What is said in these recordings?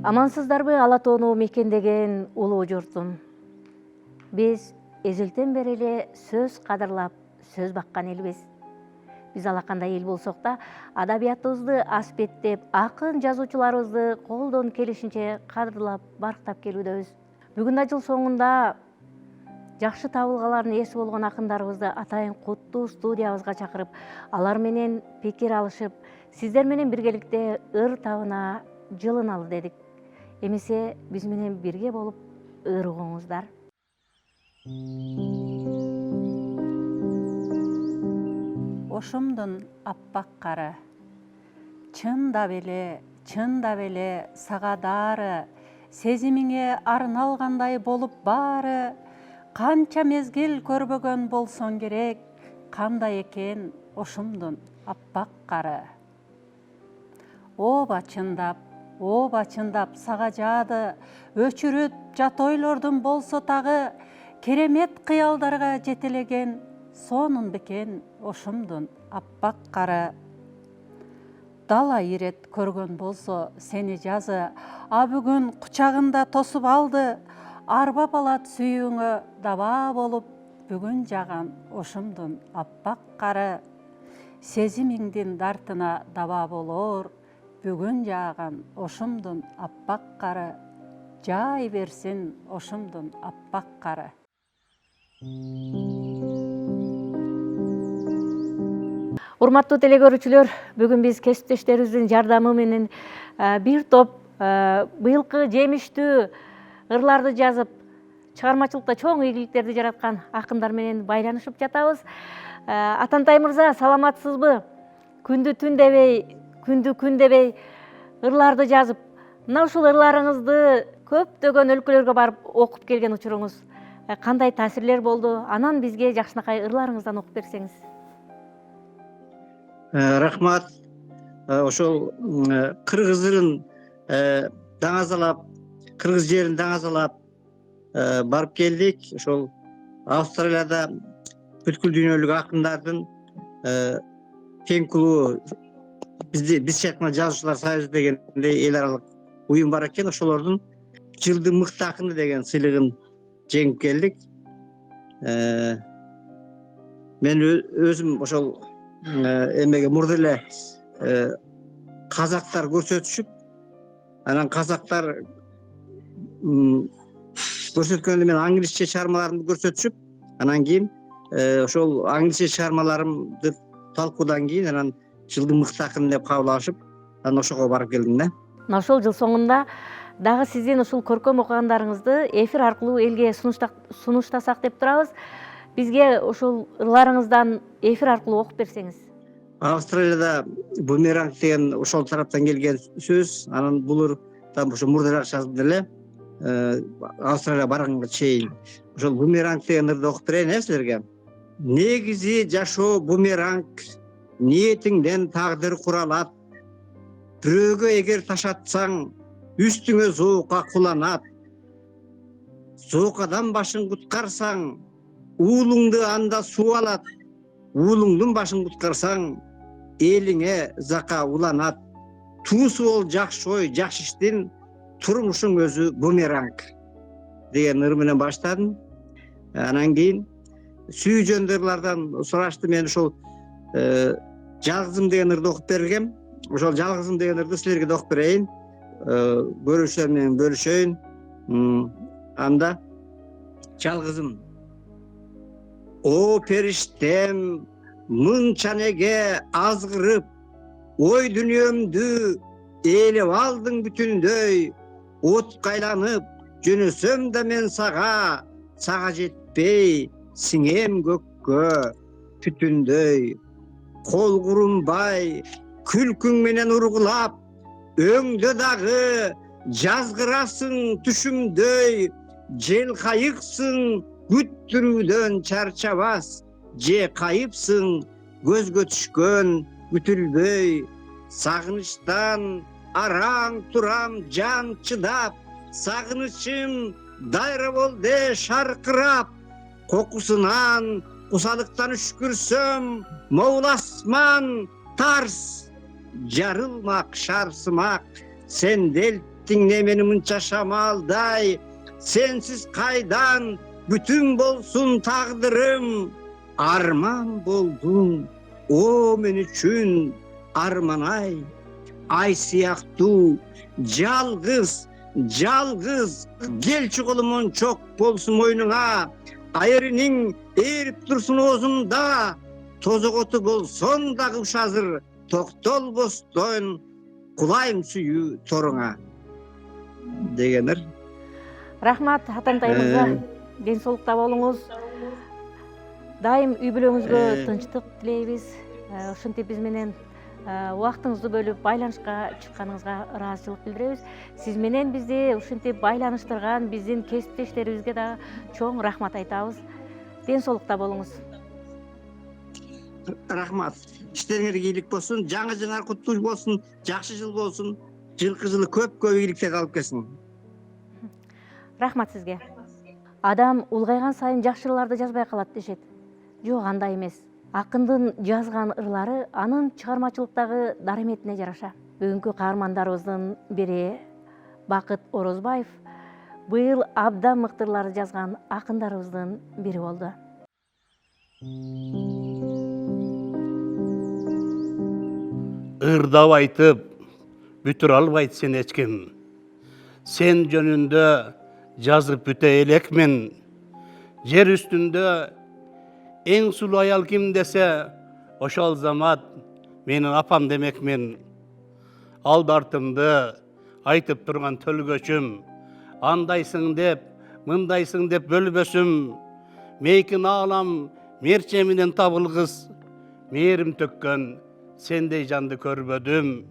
Амансыздарбы Ала Тоону мекендеген улуу журтум. Биз эзелтен бери эле сөз кадырлап, сөз баккан элбиз. Биз алакандай эл болсок да, адабиятыбызды аспеттеп, акын жазуучуларыбызды колдон келишинче кадырлап, барктап келүүдөбүз. Бүгүн да жыл соңунда жакшы табылгалардын ээси болгон акындарыбызды атайын куттуу студиябызга чакырып, алар менен пикир алышып, сиздер менен биргеликте ыр табына жылыналы дедик. Эмесе биз менен бирге болуп ыр угуңуздар. Ошомдун аппак кары, чындап эле сага дары, сезимиңе арналгандай болуп баары, канча мезгил көрбөгөн болсоң керек, кандай экен ошомдун аппак кары. Ооба чындап сага жаады, өчүрүт жат ойлордун болсо тагы, керемет кыялдарга жетелеген сонун бекен ошомдун аппак кары. Дала ирет көргөн болсо сени жазы, а бүгүн кучагында тосуп алды, арбап алат сүйүүңө даба болуп, бүгүн жаган ошомдун аппак кары. Сезимиңдин дартына даба болор, бүгүн жааган ошомдун аппак кары. Жай берсин ошомдун аппак кары. Урматтуу телекөрүүчүлөр, бүгүн биз кесиптештерибиздин жардамы менен бир топ быйылкы жемиштүү ырларды жазып, чыгармачылыкта чоң ийгиликтерди жараткан акындар менен байланышып жатабыз. Атантай мырза, саламатсызбы? Күндү күн дебей ырларды жазып, мына ушул ырларыңызды көптөгөн өлкөлөргө барып окуп келген учуруңуз кандай таасирлер болду? Анан бизге жакшынакай ырларыңыздан окуп берсеңиз. Рахмат. Ошол кыргыз ырын даңазалап, кыргыз жерин даңазалап барып келдик. Ошол Австралияда бүткүл дүйнөлүк акындардын тең клубу, биз сыяктуу жазуучулар союзу дегендей эл аралык уюм бар экен. Ошолордун жылдын мыкты акыны деген сыйлыгын жеңип келдик. Мен өзүм ошол эмеге мурда эле казактар көрсөтүшүп, анан казактар көрсөткөндө мен англисче чыгармаларымды көрсөтүшүп, анан кийин ошол англисче чыгармаларымды талкуудан кийин анан жылдын мыкты акыны деп кабыл алышып, анан ошого барып келдим да. Мына ошол жыл соңунда дагы сиздин ушул көркөм окугандарыңызды эфир аркылуу элге сунуштасак деп турабыз. Бизге ошол ырларыңыздан эфир аркылуу окуп берсеңиз. Австралияда бумеранг деген ошол тараптан келген сөз. Анан бул ыр там ошо мурдараак жазылды эле. Австралияга барганга чейин. Ошол бумеранг деген ырды окуп берейин силерге. Негизи жашоо бумеранг, ниетиңден тагдыр куралат. Бирөөгө эгер ташатсаң, үстүңө зоока куланат. Зоокадан башын куткарсаң, уулуңду анда суу алат. Уулуңдун башын куткарсаң, элиңе зака уланат. Туусу бол жакшы ой, жакшы иштин, турмушуң өзү бумеранг деген ыр менен баштадым. Анан кийин сүйүү жөнүндө ырлардан сурашты. Мен ошол жалгызым деген ырды окуп бергем. Ошол жалгызым деген ырды силерге да окуп берейин. Көрүүчүлөр менен бөлүшөйүн. Анда жалгызым. О периштем, мынча неге азгырып, ой дүниөмдү ээлеп алдың бүтүндөй, отко айланып жөнөсөм да мен сага жетпей, сиңем көккө түтүндөй. Кол курунбай, күлкүң менен ургулап, өңдө дагы жазгырасың түшүмдөй, жел кайыксың күттүрүүдөн чарчабас, же кайыпсың көзгө түшкөн күтүлбөй. Сагынычтан араң турам жан чыдап, сагынычым дайра болду шаркырап. Кокусунан кусалыктан үшкүрсөм, моул асман тарс, жарылмак шарсымак, сен ettin ne meni mınça şamalday, sensiz kaydan bütün bolsun taqdırım, arman boldun o men üçün armanay, ay siyahtı jalgız jalgız gelçi kolumun çok bolsun moynuna, ayırının erip dursun ozunda, tozuk otu bolson da kış hazır, toktol bostoyun kulayım suyu toruna degenler. Рахмат атантайыбызга. Ден соолукта болуңуз. Дайым үй бүлөңүзгө тынчтык тилейбиз. Ушинтип биз менен убактыңызды бөлүп байланышка чыкканыңызга ыраазычылык билдиребиз. Сиз менен бизди ушинтип байланыштырган биздин кесиптештерибизге да чоң рахмат айтабыз. Ден соолукта болуңуз. Рахмат. İşlerіңерге ийгилик болсун, жаңы жылыңар куттуу болсун, жакшы жыл болсун, жылкы жылы көп ийгиликтер алып келсин. Рахмат сизге. Адам улгайган сайын жакшыларды жазбай калат дешет. Жок, андай эмес. Акындын жазган ырлары анын чыгармачылыктагы дараметине жараша. Бүгүнкү каармандарыбыздын бири Бакыт Орозбаев быйыл абдан мыктыларды жазган акындарыбыздын бири болду. Ырдап айтып, бүтүр албайт сен эчким. Сен жөнүндө жазып бүтө элекмин. Жер үстүндө эң сулуу аял ким десе, ошол замат менин апам демекмин. Алды артымды айтып турган төлгөчүм, андайсың деп, мындайсың деп бөлбөсүм. Мейкин аалам мерче менен табылгыс, мээрим төккөн сендей жанды көрбөдүм.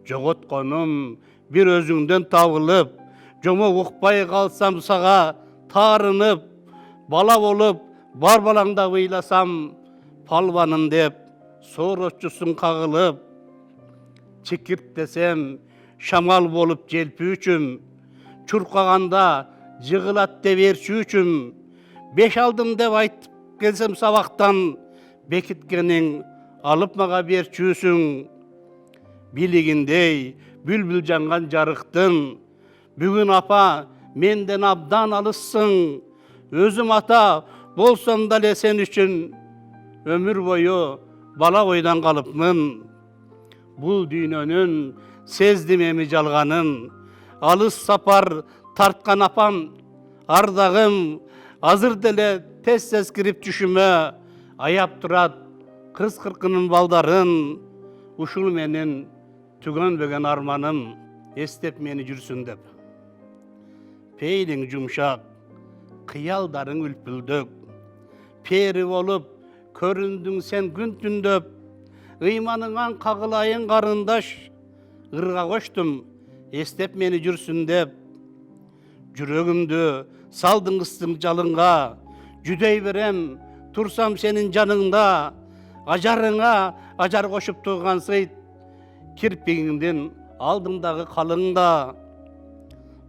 Жоготконум бир өзүңдөн табылып, жомок укпай калсам сага таарынып, бала болуп бар балаңда ыйласам, палваным деп соорочусуң кагылып. Чикирт десем шамал болуп желпүүчүм, чуркаганда жыгылат деп ээрчүүчүм. Беш алдым деп айтып келсем сабактан, бекиткениң алып мага берчүүсүң. Билигиндей бүлбүл жанган жарыктын, бүгүн апа менден абдан алыссың. Өзүм ата болсом дале сен үчүн өмүр бою бала бойдан калыпмын. Бул дүйнөнүн сездим эми жалганын, алыс сапар тарткан апам ардагым, азыр деле тез кирип түшүмө, аяп турат кыз-кыркынын балдарын. Ушул менин түгөнбөгөн арманым, эстеп мени жүрсүн деп. Пейилиң жумшак, кыялдарың үлпүлдөк, пери болуп көрүндүң сен күн түндөп. Ыйманыңан кагылайын карындаш, ырга коштум эстеп мени жүрсүн деп. Жүрөгүмдү салдың ыстың жалынга, жүдөй берем турсам сенин жаныңда. Ажарыңа ажар кошуп турган сыйт, кирпигиңдин алдыңдагы калыңда.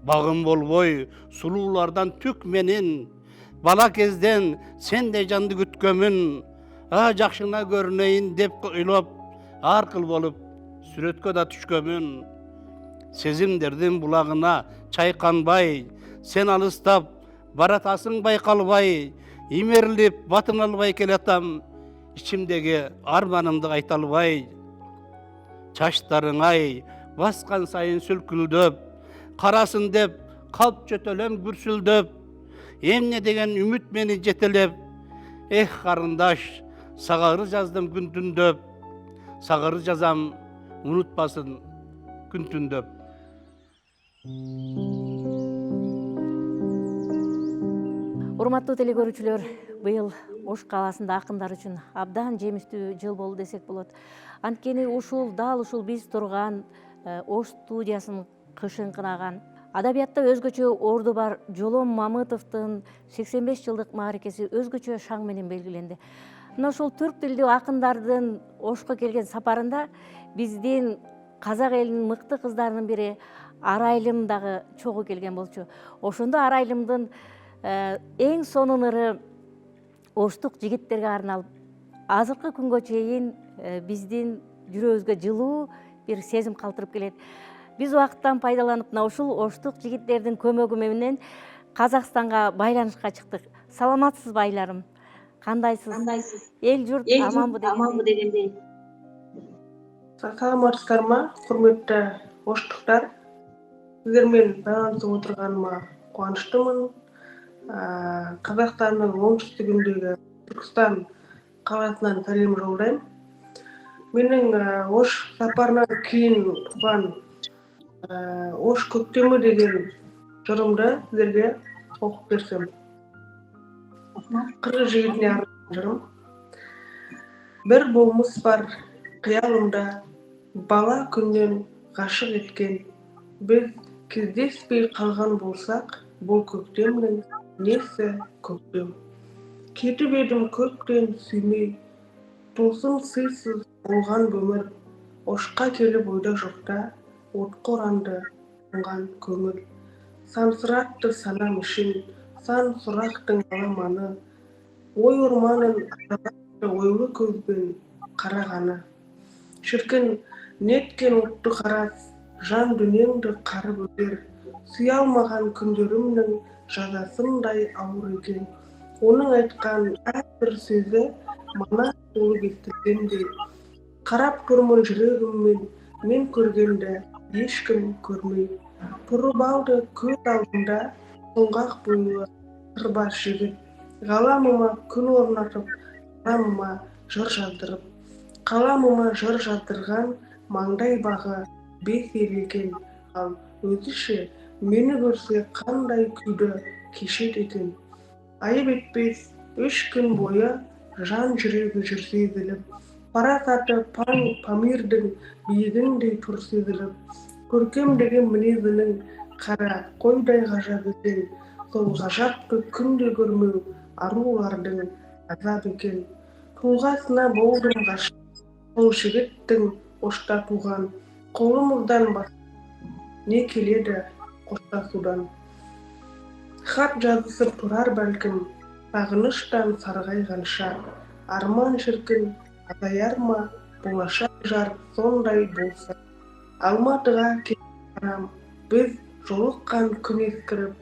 Багым болбой сулуулардан түк менин, бала кезден сендей жанды күткөмүн. Жакшына көрүнөйүн деп ойлоп, аркыл болуп сүрөткө да түшкөмүн. Сезимдердин булагына чайканбай, сен алыстап баратасың байкалбай. Имерилип батын албай келатам, ичимдеги арманымды айта албай. Чачтарың баскан сайын сүлкүлдөп, карасын деп калп жөтөлөм күрсүлдөп. Эмне деген үмүт мени жетелеп, эх карындаш, сага ыр жаздым күн түндөп. Сага ыр жазам, унутпасын күн түндөп. Урматтуу телекөрүүчүлөр, быйыл Ош калаасында акындар үчүн абдан жемиштүү жыл болду десек болот. Анткени дал ушул биз турган Ош студиясын кышын кынаган, адабиятта өзгөчө орду бар Жолом Мамытовдун 85 жылдык мааракеси өзгөчө шаң менен белгиленди. Мына ошол түрк тилдүү акындардын Ошко келген сапарында биздин казак элинин мыкты кыздарынын бири Арайлым дагы чогуу келген болчу. Ошондо Арайлымдын эң сонун ыры Оштук жигиттерге арналып, азыркы күнгө чейин биздин жүрөгүбүзгө жылуу бир сезим калтырып келет. Биз убакыттан пайдаланып мына ушул оштук жигиттердин көмөгү менен Казакстанга байланышка чыктык. Саламатсызбы байларым? Кандайсыз? Эл журт аманбы дегендей? Саламатсыздарма, құрметті оштықтар. Сіздермен байланысып отырғаныма қуаныштымын. Қазақстанның оңтүстігіндегі Түркістан қаласынан сәлем жолдаймын. Менің Ош сапарынан кейін туған Ош көктемі деген жырымды сіздерге оқып берсем. Қырғыз жігітіне арналған жырым. Бір болмыс бар қиялымда, бала күннен ғашық еткен. Біз кездеспей қалған болсақ, бұл көктемнің несі көктем. Кетіп едім көптен сүймей, тылсым сыйсыз болған өмір. Ошқа келіп ойда жоқта, отқа оранды тұнған көңіл. Сансыратты санам ішін, сан сұрақтың аламаны. Ой орманын аралатты ойлы көзбен қарағаны. Шіркін, неткен отты қарас, жан дүниеңді қарып өтер. Сүйе алмаған күндерімнің жазасындай ауыр екен. Оның айтқан әрбір сөзі мана болып естілгендей. Қарап тұрмын жүрегіммен, мен көргенді ешкім көрмей. Тұрып алды көз алдында тоңғақ бойлы сырбаз жігіт. Ғаламыма күн орнатып, қаламыма жыр жаздырып. Қаламыма жыр жаздырған маңдай бағы бес ел екен. Ал өзіше мені көрсе қандай күйді кешеді екен. Айып етпес 3 күн бойы жан жүрегі жүрсе езіліп. Парасаты Памирдің биігіндей тұр сезіліп. Көркем деген мінезінің қара қойдай ғажап екен. Сол ғажапты күнде көрмеу арулардың азап екен. Тұлғасына болдым ғашық, сол жігіттің Ошта туған. Қолымыздан бас не келеді қоштасудан. Хат жазысып тұрар бәлкім, сағыныштан сарғайғанша. Арман шіркін азаяр ма, болашақ жар сондай болса. Алматыға кетіп барам, біз жолыққан күн ескіріп.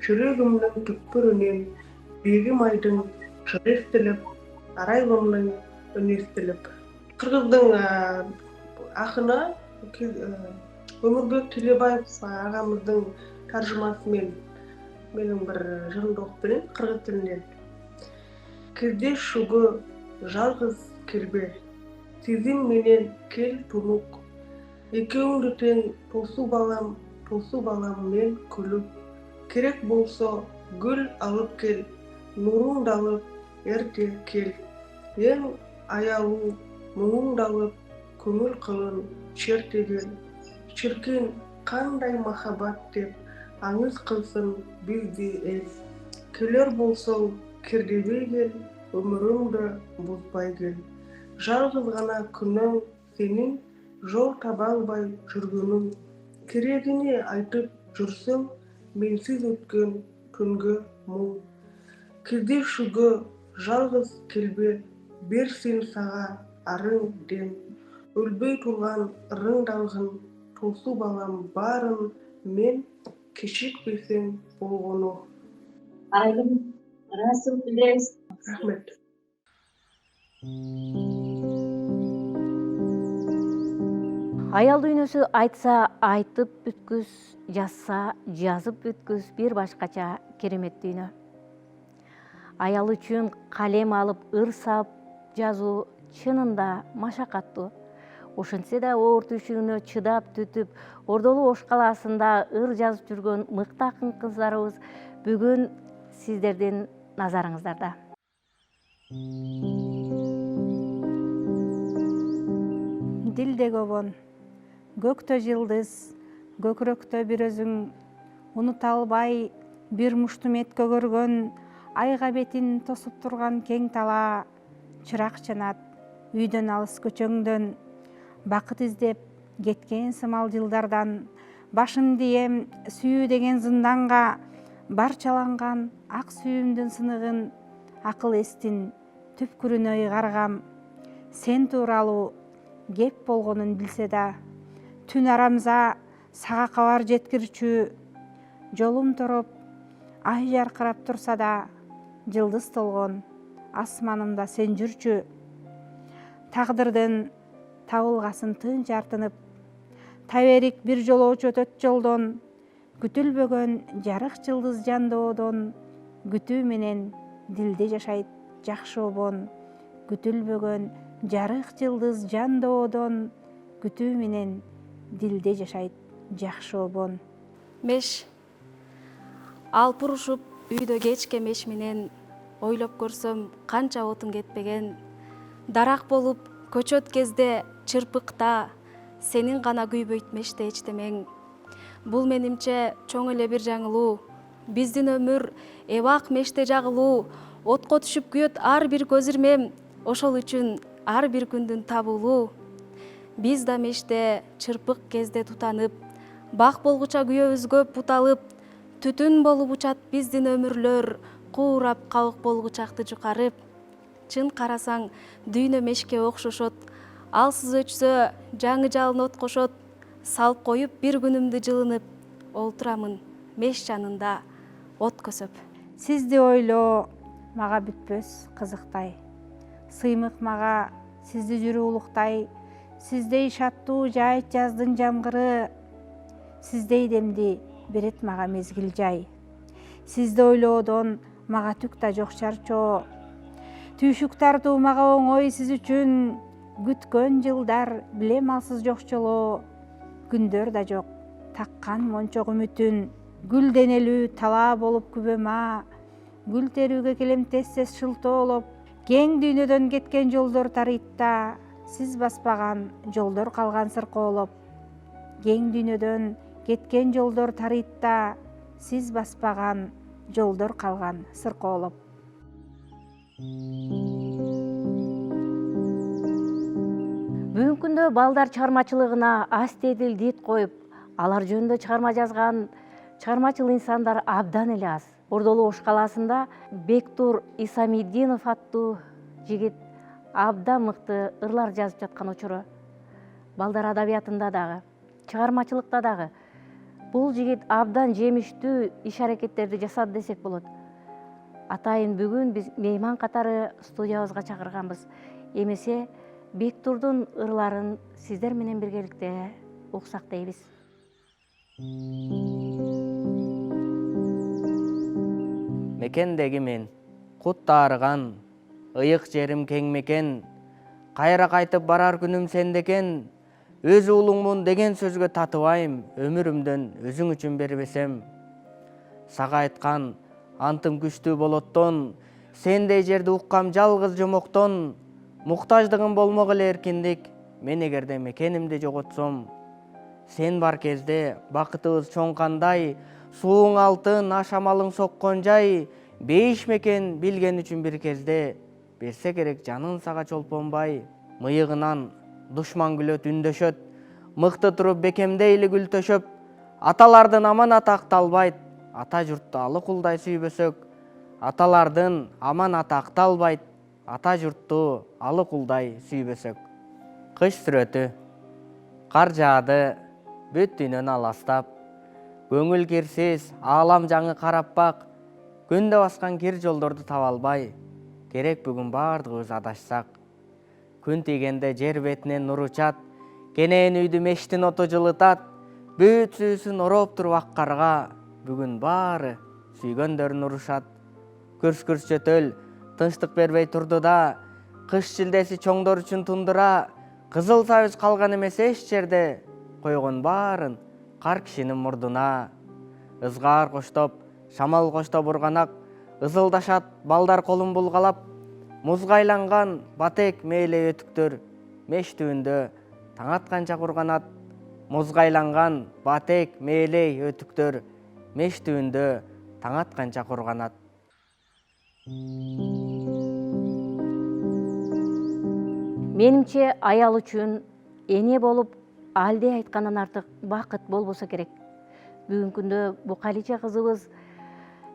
Жүрегімнің түкпірінен бегім айдың жыр естіліп, арайлымның үн естіліп. Қырғыздың ақыны Өмірбек Төлебаев ағамыздың тәржімасымен менің бір жырымды оқып берейін қырғыз тілінен. Кезде шуғы жалғыз келбе, сезім менен кел тұнық. Екеуіңді тең тосу балам мен күліп. Керек болса гүл алып кел, нұрыңды алып ерте кел. Ең аялу мұңыңды алып көңіл қылын шертеген. Шіркін қандай махаббат деп аңыз қылсын бізде ел. Келер болсаң кердебей кел, өміріңді бұзбай кел. Жалғыз ғана күнің сенің жол таба албай жүргенің. Керегіне айтып жүрсің менсіз өткен күнгі мұң. Кездесуге жалғыз келбе, берсін саға арың дем. Өлбей тұрған ырыңдалғын, тосу балам барын мен кешікпесең болғаны. Арайлым, расыл білдіріңіз. Рахмет. Аял дүйнөсү айтса айтып бүткүс, жазса жазып бүткүс, бир башкача керемет дүйнө. Аял үчүн калем алып ыр сап жазуу чынында машакаттуу. Ошентсе да оор түйшүгүнө чыдап түтүп, Ордолу Ош калаасында ыр жазып жүргөн мыкты акын кыздарыбыз бүгүн сиздердин назарыңыздарда. Дилде көбөн, көктө жылдыз, көкүрөктө бир өзүң, унута албай бир мушту меткө көргөн, айга бетин тосуп турган кең талаа, чырак чанат үйдөн алыс көчөңдөн, бакыт издеп кеткен сымал жылдардан, башым дием сүйүү деген зынданга, барчаланган ак сүйүүмдүн сыныгын, акыл эстин түпкүрүнө ыйгаргам. Сен тууралуу кеп болгонун билсе да, түн арамза сага кабар жеткирчү. Жолум тороп, ай жаркырап турса да, жылдыз толгон асманымда сен жүрчү. Тагдырдын табылгасын тынч тартынып, таберик бир жолоочу өтөт жолдон, күтүлбөгөн жарык жылдыз жандоодон, күтүү менен дилде жашайт жакшы обон. Күтүлбөгөн жарык жылдыз жандоодон, күтүү менен дилде жашайт жакшы обон. Меш алпурушуп үйдө кечке меш менен, ойлоп көрсөм канча отун кетпеген. Дарак болуп көчөт кезде чырпыкта, сенин гана күйбөйт меште эчтемең. Бул менимче чоң эле бир жаңылуу. Биздин өмүр эбак меште жагылуу. Отко түшүп күйөт ар бир көз ирмем, ошол үчүн ар бир күндүн табылуу. Биз да меште чырпык кезде тутанып, бак болгуча күйөөбүзгө буталып, түтүн болуп учат биздин өмүрлөр, куурап кабык болгучакты жукарып. Чын карасаң, дүйнө мешке окшошот, алсыз өчсө жаңы жалын от кошот. Салып коюп бир күнүмдү жылынып, олтурамын меш жанында от көсөп. Сизди ойлоо мага бүтпөс кызыктай, сыймык мага сизди жүрүү улуктай. Сиздей шаттуу жайыт жаздын жамгыры, сиздей демди берет мага мезгил жай. Сизди ойлоодон мага түк да жок чарчоо, түйшүк тартуу мага оңой сиз үчүн. Күткөн жылдар билем алсыз жокчолоо, күндөр да жок таккан мончок үмүтүн. Гүл денелүү талаа болуп күбөма, гүл терүүгө келем тез шылтоолоп. Кең дүйнөдөн кеткен жолдор тарыйтта, сиз баспаган жолдор калган сыркоолоп. Кең дүйнөдөн кеткен жолдор тарыйтта, сиз баспаган жолдор калган сыркоолоп. Бүгүнкү күндө балдар чыгармачылыгына астедил дит коюп, алар жөнүндө чыгарма жазган чыгармачыл инсандар абдан эле аз. Ордолу Ош калаасында Бектур Исамиддинов аттуу жигит абдан мыкты ырлар жазып жаткан учуру. Балдар адабиятында дагы, чыгармачылыкта дагы бул жигит абдан жемиштүү иш-аракеттерди жасады десек болот. Атайын бүгүн биз мейман катары студиябызга чакырганбыз. Эмесе Бектурдун ырларын сиздер менен биргеликте уксак дейбиз. Мекендеги мен, кут таарыган, ыйык жерим кең мекен, кайра кайтып барар күнүм сендекен, өз уулуңмун деген сөзгө татыбайм, өмүрүмдөн өзүң үчүн бербесем. Сага айткан антым күчтүү болоттон, сендей жерди уккам жалгыз жомоктон. Муктаждыгым болмок эле эркиндик, мен эгерде мекенимди жоготсом. Сен бар кезде бакытыбыз чоң кандай, сууң алтын, ашамалың соккон жай. Бейиш мекен билген үчүн бир кезде, берсе керек жанын сага чолпонбай. Мыйыгынан душман күлөт үндөшөт, мыкты туруп бекемдейли гүл төшөп. Аталардын аманаты акталбайт, ата журтту алы кулдай сүйбөсөк. Аталардын аманаты акталбайт, ата журтту алы кулдай сүйбөсөк. Кыш сүрөтү, кар жаады, бүт дүйнөнү аластап. Көңүл кирсиз, аалам жаңы карап бак. Күндө баскан кир жолдорду таба албай, керек бүгүн баардыгыбыз адашсак. Күн тийгенде жер бетинен нур учат, кенен үйдү мештин оту жылытат. Бүт сүүсүн ороп туруп ак карга, бүгүн баары сүйгөндөрүн урушат. Күрс-күрс жөтөл тынчтык бербей турду да, кыш жилдеси чоңдор үчүн тундура. Кызыл сабыз калган эмес эч жерде, койгон баарын кар кишинин мурдуна. Ызгаар коштоп, шамал коштоп урганак, ызылдашат балдар колун булгалап. Музга айланган батек мээлей өтүктөр меш түбүндө таң атканча курганат. Музга айланган батек мээлей өтүктөр меш түбүндө таң атканча курганат. Менимче аял үчүн эне болуп алде айткандан артык бакыт болбосо керек. Бүгүнкү күндө Букаличе кызыбыз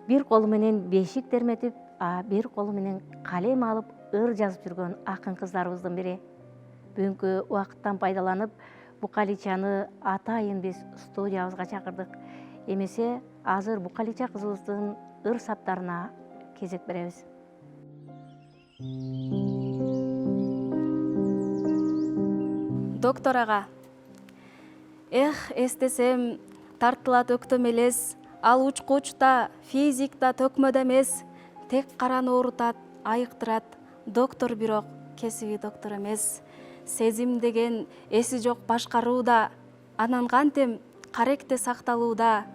бир колу менен бешик терметип, бир колу менен калем алып ыр жазып жүргөн акын кыздарыбыздын бири. Бүгүнкү убакыттан пайдаланып, Букаличаны атайын биз студиябызга чакырдык. Эмесе азыр Букалича кызыбыздын ыр саптарына кезек беребиз. Доктор ага, эстесем, тартылат өктөм элес, ал учку учта, физикта, төкмөдө эмес, тек караны оорутат, айыктырат. Доктор бирок кесиби доктор эмес. Сезим деген эси жок башкарууда, анан кантем каректе сакталууда.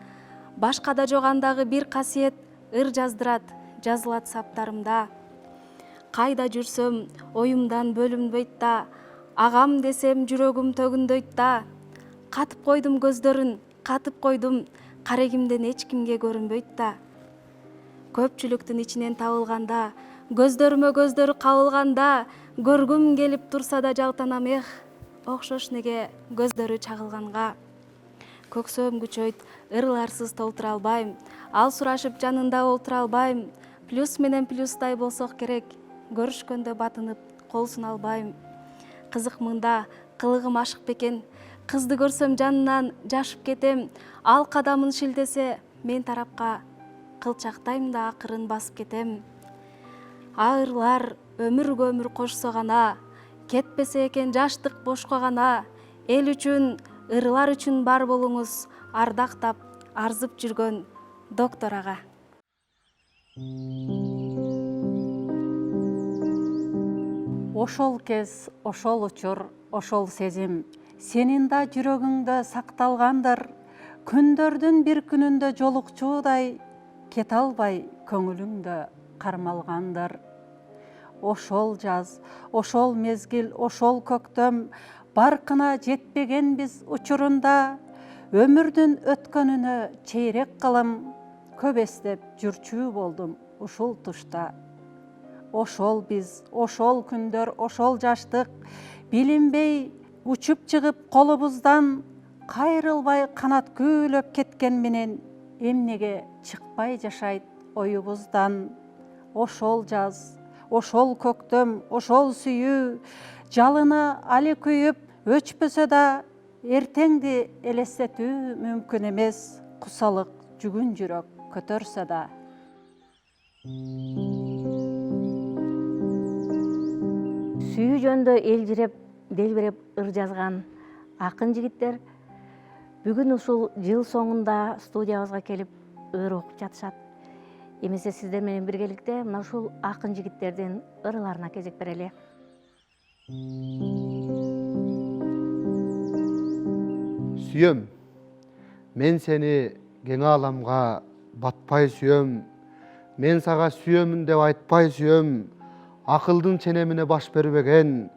Башкада жок андагы бир касиет ыр жаздырат, жазылат саптарымда. Кайда жүрсөм, оюмдан бөлүнбөйт да, агам десем жүрөгүм төгүндөйт да. Катып койдум көздөрүн, катып койдум, карегимден эч кимге көрүнбөйт да. Көпчүлүктүн ичинен табылганда, көздөрүмө көздөрү кабылганда, көргүм келип турса да жалтанам окшош неге көздөрү чагылганга. Көксөм күчөйт, ырларсыз толтура албайм, ал сурашып жанында олтура албайм. Плюс менен плюстай болсок керек, көрүшкөндө батынып кол суна албайм. Кызык мында кылыгым ашык бекен, кызды көрсөм жанынан жашып кетем. Ал кадамын шилтесе мен тарапка, кылчактайм да акырын басып кетем. Айырлар өмүргө өмүр кошсо гана, кетпесе экен жаштык бошко гана. Эл үчүн, ырлар үчүн бар болуңуз, ардактап, арзып жүргөн доктор ага. Ошол кез, ошол учур, ошол сезим сенин да жүрөгүңдө сакталгандыр. Күндөрдүн бир күнүндө жолукчуудай кете албай көңүлүңдө кармалгандыр. Ошол жаз, ошол мезгил, ошол көктөм баркына жетпегенбиз учурунда. Өмүрдүн өткөнүнө чейрек калым, көп эстеп жүрчү болдум ушул тушта. Ошол биз, ошол күндөр, ошол жаштык билинбей учуп чыгып колубуздан, кайрылбай канат күүлөп кеткен менен эмнеге чыкпай жашайт оюбуздан. Ошол жаз, ошол көктөм, ошол сүйүү жалына али күйүп өчпөсө да, эртеңди элестетүү мүмкүн эмес, кусалык жүгүн жүрөк көтөрсө да. Сүйүү жөнүндө элжиреп, делбиреп ыр жазган акын жигиттер бүгүн ушул жыл соңунда студиябызга келип ыр окуп жатышат. Эмесе сиздер менен биргеликте мына ушул акын жигиттердин ырларына кезек берели. Сүйөм, мен сени кең ааламга батпай сүйөм. Мен сага сүйөмүн деп айтпай сүйөм. Акылдын ченемине баш бербеген,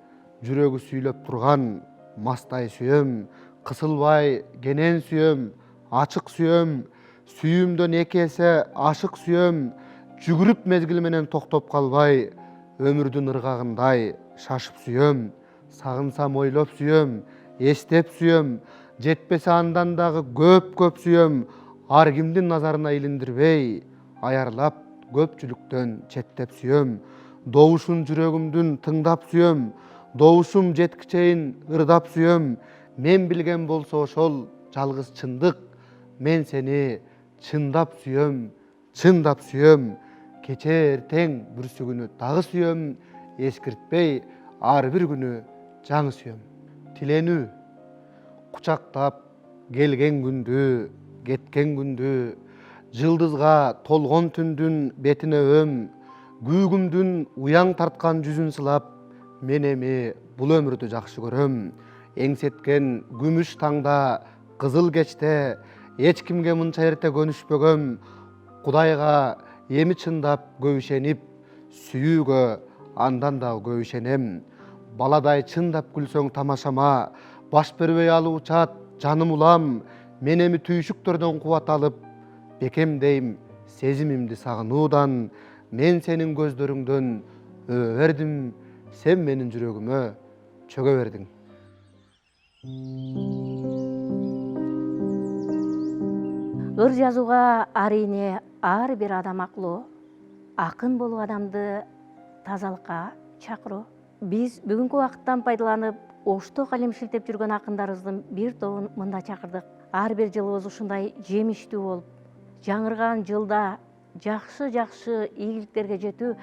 жүрөгү сүйлөп турган мастай сүйөм. Кысылбай кенен сүйөм, ачык сүйөм. Сүйүүмдөн эки эсе ашык сүйөм. Жүгүрүп мезгил менен токтоп калбай, өмүрдүн ыргагындай шашып сүйөм. Сагынсам ойлоп сүйөм, эстеп сүйөм. Жетпесе андан дагы көп сүйөм. Ар кимдин назарына илиндирбей, аярлап көпчүлүктөн четтеп сүйөм. Добушун жүрөгүмдүн тыңдап сүйөм. Добушум жеткичейин ырдап сүйөм. Мен билген болсо ошол жалгыз чындык. Мен сени чындап сүйөм, чындап сүйөм. Кече эртең бүрсүгүнү дагы сүйөм. Эскиртпей ар бир күнү жаңы сүйөм. Тиленүү, кучактап келген күндү, кеткен күндү, жылдызга толгон түндүн бетине өм. Күүгүмдүн уяң тарткан жүзүн сылап, мен эми бул өмүрдү жакшы көрөм. Эңсеткен күмүш таңда, кызыл кечте, эч кимге мынча эрте көнүшпөгөм. Кудайга эми чындап көп ишенип, сүйүүгө андан дагы көп ишенем. Баладай чындап күлсөң тамашама, баш бербей алып учат жаным улам. Мен эми түйшүктөрдөн кубат алып, бекемдейм сезимимди сагынуудан. Мен сенин көздөрүңдөн өбө бердим, сен менин жүрөгүмө чөгө бердиң. Ыр жазууга арийне ар бир адам аклуу. Акын болуу адамды тазалыкка чакыруу. Биз бүгүнкү убакыттан пайдаланып ошто калем шилтеп жүргөн акындарыбыздын бир тобун мында чакырдык. Ар бир жылыбыз ушундай жемиштүү болуп, жаңырган жылда жакшы ийгиликтерге жетүү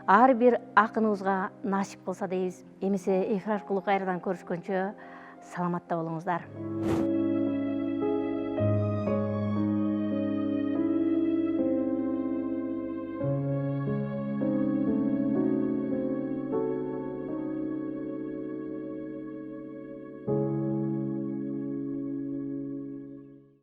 ар бир акыныбызга насип кылса дейбиз. Эмесе эфир аркылуу кайрадан көрүшкөнчө саламатта болуңуздар.